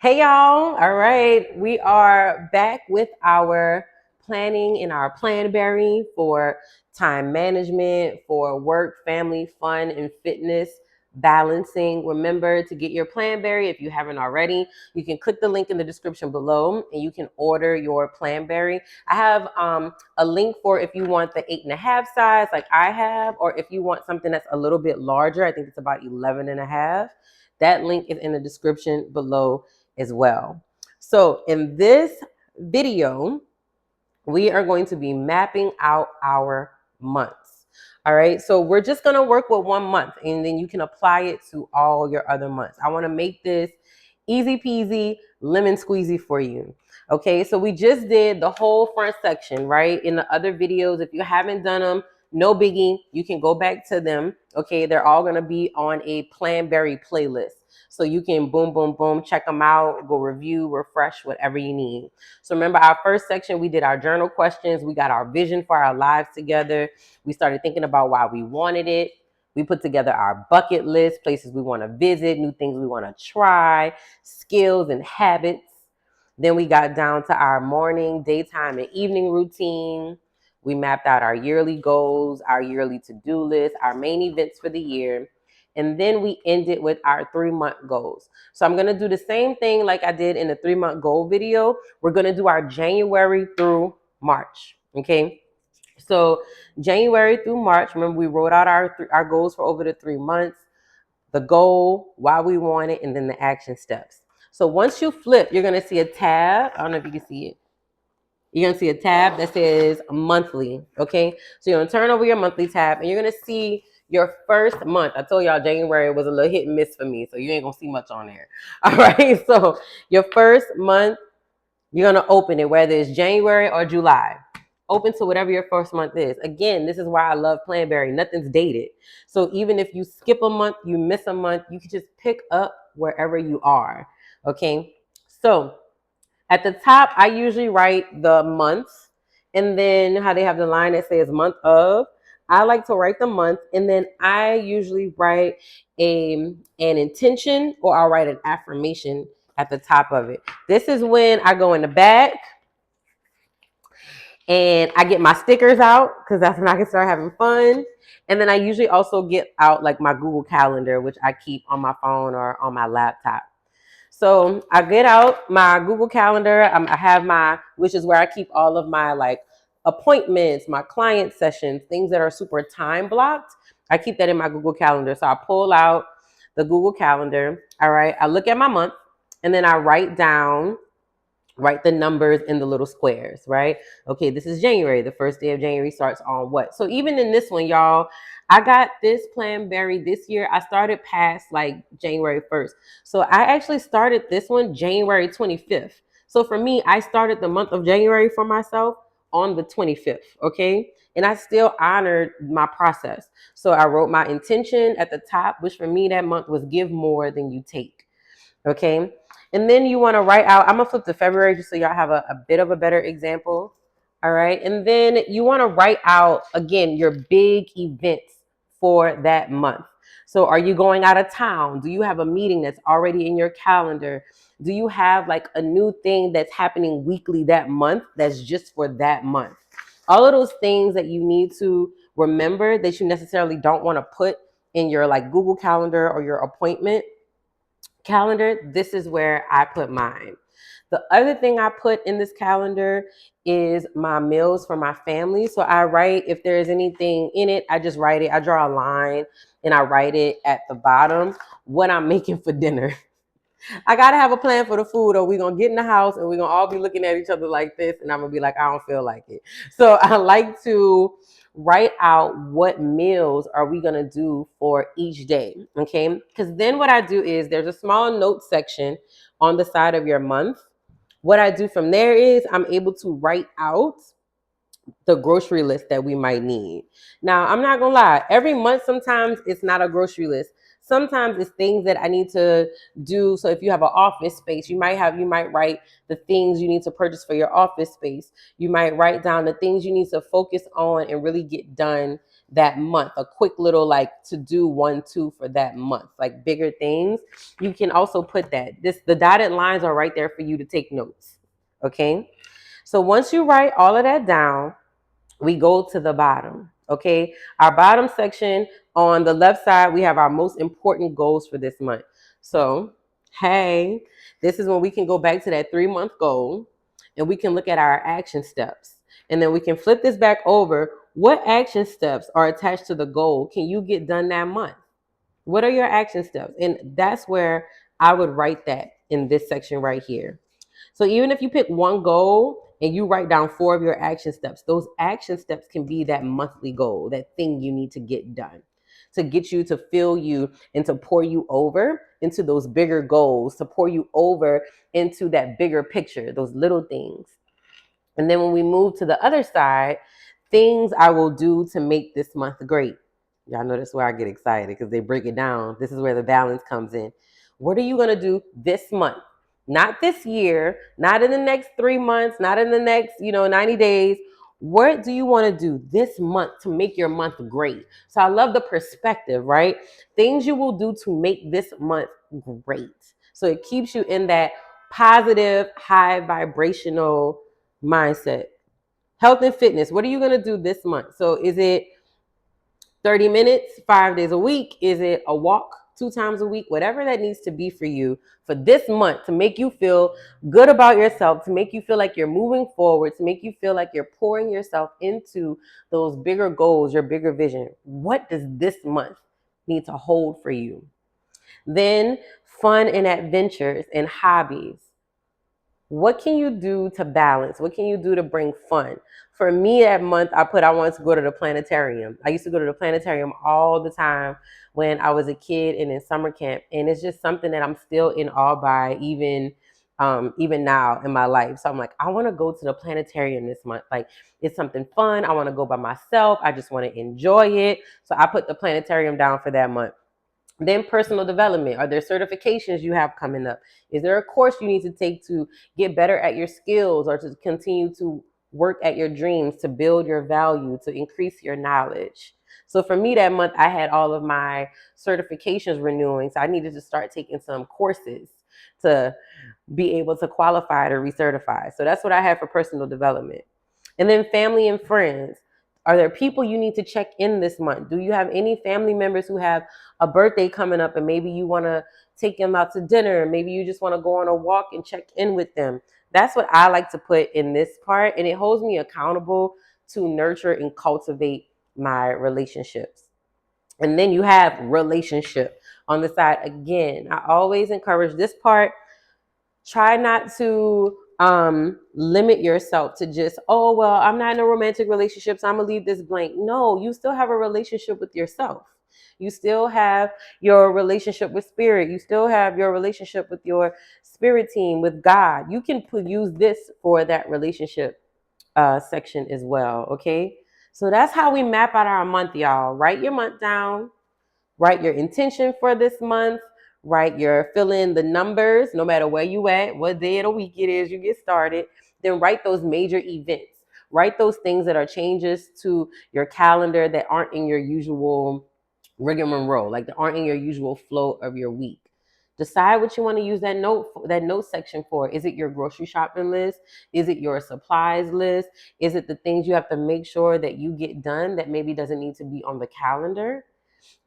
Hey y'all. All right. We are back with our planning in our Planberry for time management, for work, family, fun, and fitness balancing. Remember to get your Planberry if you haven't already. You can click the link in the description below and you can order your Planberry. I have a link for if you want the 8.5 size like I have, or if you want something that's a little bit larger. I think it's about 11.5. That link is in the description below as well. So in this video, we are going to be mapping out our months. All right, so we're just gonna work with 1 month and then you can apply it to all your other months. I wanna make this easy peasy, lemon squeezy for you. Okay, so we just did the whole front section, right? In the other videos, if you haven't done them, no biggie, you can go back to them. Okay, they're all gonna be on a Planberry playlist. So you can boom, boom, boom, check them out, go review, refresh, whatever you need. So remember our first section, we did our journal questions. We got our vision for our lives together. We started thinking about why we wanted it. We put together our bucket list, places we want to visit, new things we want to try, skills and habits. Then we got down to our morning, daytime, and evening routine. We mapped out our yearly goals, our yearly to-do list, our main events for the year. And then we ended with our 3-month goals. So I'm going to do the same thing like I did in the 3-month goal video. We're going to do our January through March. Okay. So January through March, remember we wrote out our goals for over the 3 months, the goal, why we want it, and then the action steps. So once you flip, you're going to see a tab. I don't know if you can see it. You're going to see a tab that says monthly. Okay. So you're going to turn over your monthly tab and you're going to see your first month. I told y'all January was a little hit and miss for me, so you ain't going to see much on there. All right. So your first month, you're going to open it, whether it's January or July. Open to whatever your first month is. Again, this is why I love Planberry. Nothing's dated. So even if you skip a month, you miss a month, you can just pick up wherever you are. Okay. So at the top, I usually write the months, and then how they have the line that says month of. I like to write the month, and then I usually write an intention, or I'll write an affirmation at the top of it. This is when I go in the back and I get my stickers out because that's when I can start having fun. And then I usually also get out like my Google Calendar, which I keep on my phone or on my laptop. So I get out my Google Calendar. I have which is where I keep all of my like appointments, my client sessions, things that are super time blocked. I keep that in my Google Calendar. So I pull out the Google Calendar. All right. I look at my month and then I write the numbers in the little squares, right? Okay, this is January. The first day of January starts on what? So even in this one, y'all, I got this Planberry this year. I started past like January 1st. So I actually started this one January 25th. So for me, I started the month of January for myself on the 25th, okay? And I still honored my process. So I wrote my intention at the top, which for me that month was give more than you take. Okay. And then you want to write out, I'm going to flip to February just so y'all have a bit of a better example. All right. And then you want to write out, again, your big events for that month. So are you going out of town? Do you have a meeting that's already in your calendar? Do you have like a new thing that's happening weekly that month that's just for that month? All of those things that you need to remember that you necessarily don't want to put in your like Google Calendar or your appointment calendar, this is where I put mine. The other thing I put in this calendar is my meals for my family. So I write, if there's anything in it, I just write it. I draw a line and I write it at the bottom what I'm making for dinner. I gotta have a plan for the food, or we're gonna get in the house and we're gonna all be looking at each other like this, and I'm gonna be like, I don't feel like it. So I like to write out what meals are we gonna do for each day. Okay. Because then what I do is there's a small note section on the side of your month. What I do from there is I'm able to write out the grocery list that we might need. Now, I'm not gonna lie, every month sometimes it's not a grocery list. Sometimes it's things that I need to do. So if you have an office space, you might write the things you need to purchase for your office space. You might write down the things you need to focus on and really get done that month, a quick little like to do 1, 2 for that month, like bigger things. You can also put that. The dotted lines are right there for you to take notes. Okay. So once you write all of that down, we go to the bottom. Okay. Our bottom section on the left side, we have our most important goals for this month. So, hey, this is when we can go back to that 3-month goal and we can look at our action steps. And then we can flip this back over. What action steps are attached to the goal can you get done that month? What are your action steps? And that's where I would write that in this section right here. So even if you pick one goal and you write down 4 of your action steps, those action steps can be that monthly goal, that thing you need to get done to get you to fill you and to pour you over into those bigger goals, to pour you over into that bigger picture, those little things. And then when we move to the other side, things I will do to make this month great. Y'all know that's where I get excited because they break it down. This is where the balance comes in. What are you going to do this month? Not this year, not in the next 3 months, not in the next, 90 days. What do you want to do this month to make your month great? So I love the perspective, right? Things you will do to make this month great. So it keeps you in that positive, high vibrational mindset. Health and fitness. What are you going to do this month? So is it 30 minutes, 5 days a week? Is it a walk 2 times a week? Whatever that needs to be for you for this month to make you feel good about yourself, to make you feel like you're moving forward, to make you feel like you're pouring yourself into those bigger goals, your bigger vision. What does this month need to hold for you? Then fun and adventures and hobbies. What can you do to balance? What can you do to bring fun? For me, that month, I wanted to go to the planetarium. I used to go to the planetarium all the time when I was a kid and in summer camp. And it's just something that I'm still in awe by, even now in my life. So I'm like, I want to go to the planetarium this month. Like, it's something fun. I want to go by myself. I just want to enjoy it. So I put the planetarium down for that month. Then personal development. Are there certifications you have coming up? Is there a course you need to take to get better at your skills or to continue to work at your dreams, to build your value, to increase your knowledge? So for me that month, I had all of my certifications renewing. So I needed to start taking some courses to be able to qualify to recertify. So that's what I had for personal development. And then family and friends. Are there people you need to check in this month? Do you have any family members who have a birthday coming up and maybe you want to take them out to dinner? Maybe you just want to go on a walk and check in with them. That's what I like to put in this part. And it holds me accountable to nurture and cultivate my relationships. And then you have relationship on the side. Again, I always encourage this part. Try not to limit yourself to just, oh, well, I'm not in a romantic relationship, so I'm gonna leave this blank. No, you still have a relationship with yourself. You still have your relationship with spirit. You still have your relationship with your spirit team, with God. You can use this for that relationship section as well. Okay. So that's how we map out our month, y'all. Write your month down. Write your intention for this month. Write your fill in the numbers, no matter where you at, what day of the week it is you get started. Then write those major events. Write those things that are changes to your calendar that aren't in your usual rigmarole, like that aren't in your usual flow of your week. Decide what you want to use that note section for. Is it your grocery shopping list? Is it your supplies list? Is it the things you have to make sure that you get done that maybe doesn't need to be on the calendar?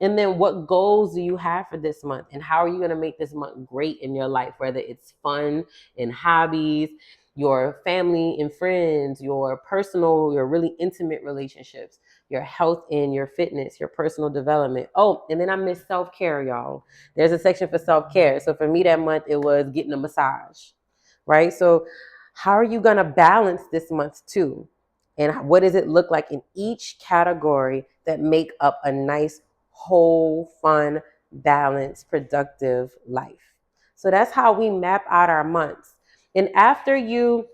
And then what goals do you have for this month? And how are you going to make this month great in your life? Whether it's fun and hobbies, your family and friends, your personal, your really intimate relationships, your health and your fitness, your personal development. Oh, and then I missed self-care, y'all. There's a section for self-care. So for me that month, it was getting a massage, right? So how are you going to balance this month too? And what does it look like in each category that make up a nice, whole, fun, balanced, productive life? So that's how we map out our months. And after you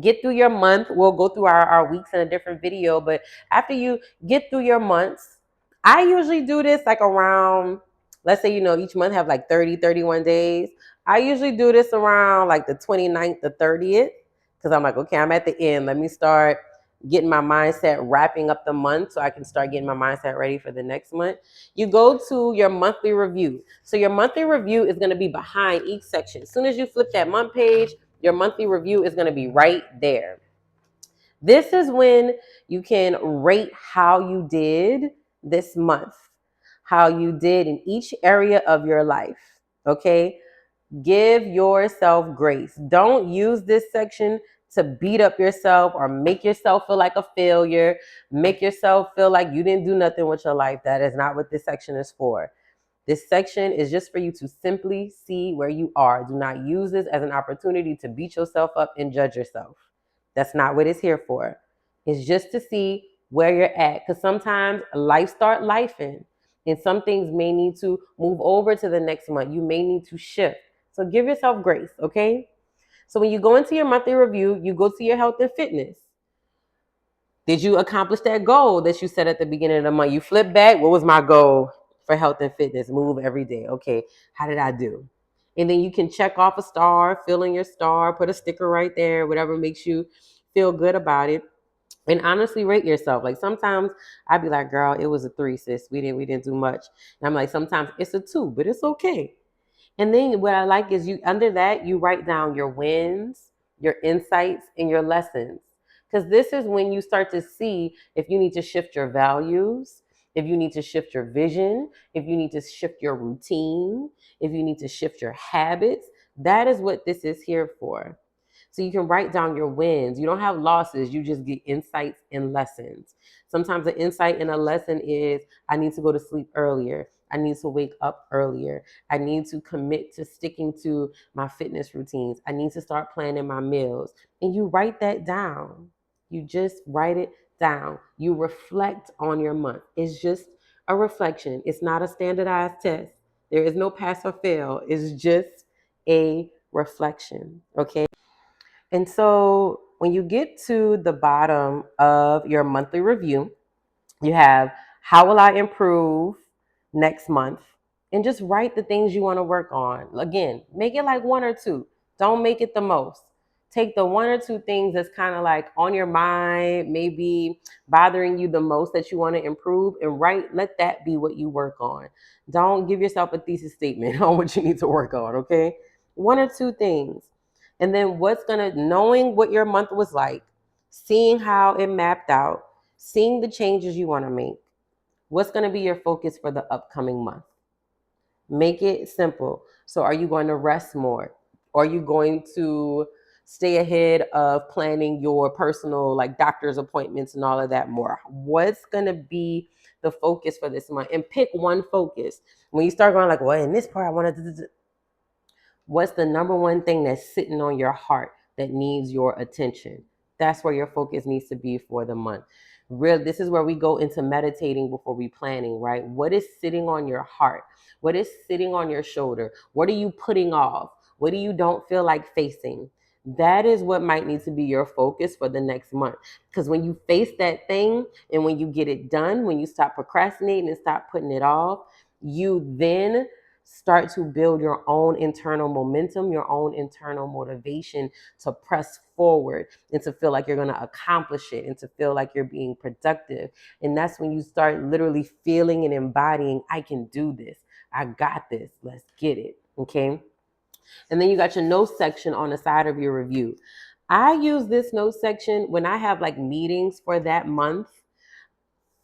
get through your month, we'll go through our weeks in a different video, but after you get through your months, I usually do this like around, let's say, each month have like 30, 31 days. I usually do this around like the 29th, the 30th, because I'm like, okay, I'm at the end. Let me start getting my mindset, wrapping up the month so I can start getting my mindset ready for the next month. You go to your monthly review. So your monthly review is going to be behind each section. As soon as you flip that month page, your monthly review is going to be right there. This is when you can rate how you did this month, how you did in each area of your life. Okay? Give yourself grace. Don't use this section to beat up yourself or make yourself feel like a failure, make yourself feel like you didn't do nothing with your life. That is not what this section is for. This section is just for you to simply see where you are. Do not use this as an opportunity to beat yourself up and judge yourself. That's not what it's here for. It's just to see where you're at. Because sometimes life start lifing, and some things may need to move over to the next month. You may need to shift. So give yourself grace, okay? So when you go into your monthly review, you go to your health and fitness. Did you accomplish that goal that you set at the beginning of the month? You flip back. What was my goal for health and fitness? Move every day. Okay, how did I do? And then you can check off a star, fill in your star, put a sticker right there, whatever makes you feel good about it. And honestly rate yourself. Like sometimes I'd be like, girl, it was a 3, sis. We didn't do much. And I'm like, sometimes it's a 2, but it's okay. And then what I like is you under that, you write down your wins, your insights, and your lessons. Because this is when you start to see if you need to shift your values, if you need to shift your vision, if you need to shift your routine, if you need to shift your habits. That is what this is here for. So you can write down your wins. You don't have losses, you just get insights and lessons. Sometimes an insight and a lesson is I need to go to sleep earlier. I need to wake up earlier. I need to commit to sticking to my fitness routines. I need to start planning my meals. And you write that down. You just write it down. You reflect on your month. It's just a reflection. It's not a standardized test. There is no pass or fail. It's just a reflection. Okay. And so when you get to the bottom of your monthly review, you have how will I improve next month? And just write the things you want to work on. Again, make it like 1 or 2. Don't make it the most. Take the 1 or 2 things that's kind of like on your mind, maybe bothering you the most that you want to improve, and let that be what you work on. Don't give yourself a thesis statement on what you need to work on, okay? 1 or 2 things. And then knowing what your month was like, seeing how it mapped out, seeing the changes you want to make. What's going to be your focus for the upcoming month? Make it simple. So are you going to rest more? Are you going to stay ahead of planning your personal like doctor's appointments and all of that more? What's going to be the focus for this month? And pick one focus. When you start going like, well, in this part I want to, what's the number one thing that's sitting on your heart that needs your attention? That's where your focus needs to be for the month. This is where we go into meditating before we planning, right? What is sitting on your heart? What is sitting on your shoulder? What are you putting off? What do you don't feel like facing? That is what might need to be your focus for the next month. Because when you face that thing and when you get it done, when you stop procrastinating and stop putting it off, you then start to build your own internal momentum, your own internal motivation to press forward and to feel like you're going to accomplish it and to feel like you're being productive. And that's when you start literally feeling and embodying, I can do this. I got this. Let's get it. Okay. And then you got your notes section on the side of your review. I use this notes section when I have like meetings for that month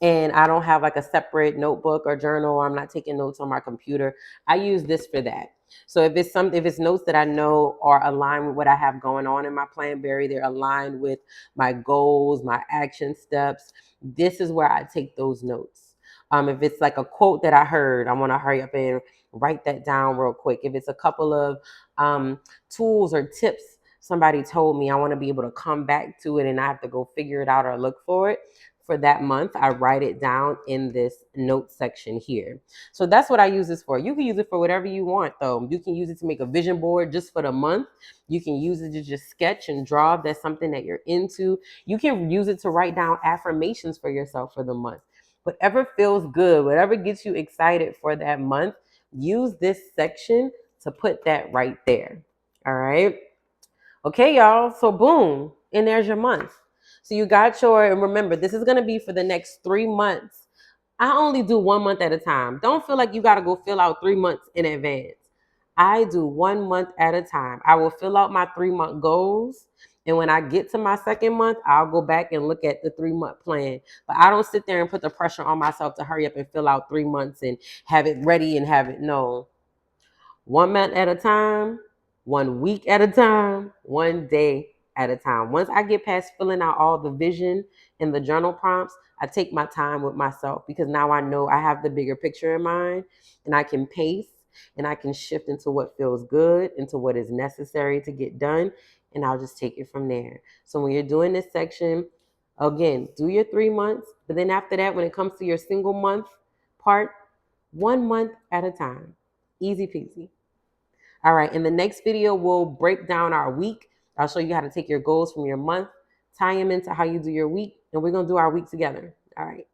and I don't have like a separate notebook or journal, or I'm not taking notes on my computer. I use this for that. So if it's notes that I know are aligned with what I have going on in my Planberry, they're aligned with my goals, my action steps, this is where I take those notes. If it's like a quote that I heard, I want to hurry up and write that down real quick. If it's a couple of tools or tips somebody told me, I want to be able to come back to it and I have to go figure it out or look for it. For that month, I write it down in this note section here. So that's what I use this for. You can use it for whatever you want, though. You can use it to make a vision board just for the month. You can use it to just sketch and draw if that's something that you're into. You can use it to write down affirmations for yourself for the month. Whatever feels good, whatever gets you excited for that month, use this section to put that right there. All right. Okay, y'all. So boom, and there's your month. So you got your, and remember, this is going to be for the next 3 months. I only do 1 month at a time. Don't feel like you got to go fill out 3 months in advance. I do 1 month at a time. I will fill out my 3 month goals. And when I get to my second month, I'll go back and look at the 3 month plan. But I don't sit there and put the pressure on myself to hurry up and fill out 3 months and have it ready and have it. No, 1 month at a time, 1 week at a time, 1 day at a time. Once I get past filling out all the vision and the journal prompts, I take my time with myself because now I know I have the bigger picture in mind and I can pace and I can shift into what feels good, into what is necessary to get done, and I'll just take it from there. So when you're doing this section, again, do your 3 months, but then after that, when it comes to your single month part, 1 month at a time. Easy peasy. All right, in the next video, we'll break down our week. I'll show you how to take your goals from your month, tie them into how you do your week, and we're going to do our week together. All right.